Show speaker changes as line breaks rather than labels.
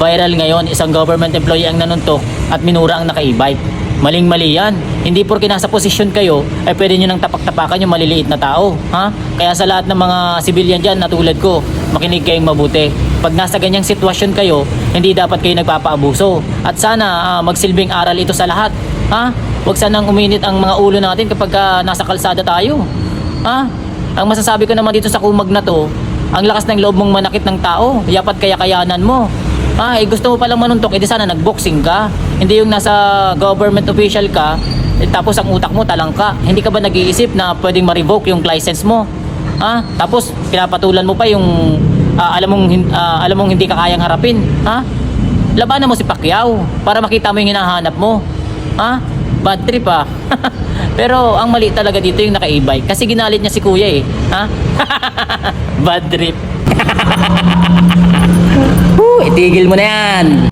Viral ngayon, isang government employee ang nanuntok at minura ang naka-e-bike. Maling-mali yan. Hindi porke nasa posisyon kayo, ay pwede nyo nang tapak-tapakan yung maliliit na tao. Ha? Kaya sa lahat ng mga civilian dyan na tulad ko, makinig kayong mabuti. Pag nasa ganyang sitwasyon kayo, hindi dapat kayo nagpapaabuso. At sana magsilbing aral ito sa lahat. Ha? Huwag sanang uminit ang mga ulo natin kapag nasa kalsada tayo. Ha? Ang masasabi ko naman dito sa kumag na to, ang lakas ng loob mong manakit ng tao, yapat kaya-kayanan mo. Gusto mo palang manuntok, edi sana nagboxing ka. Hindi yung nasa government official ka, tapos ang utak mo talangka. Hindi ka ba nag-iisip na pwedeng ma-revoke yung license mo? Tapos pinapatulan mo pa yung alam mong hindi ka kayang harapin. Labanan mo si Pacquiao para makita mo yung hinahanap mo. Bad trip Pero ang mali talaga dito yung naka-e-bike kasi ginalit niya si kuya eh. Bad trip. Itigil mo na yan.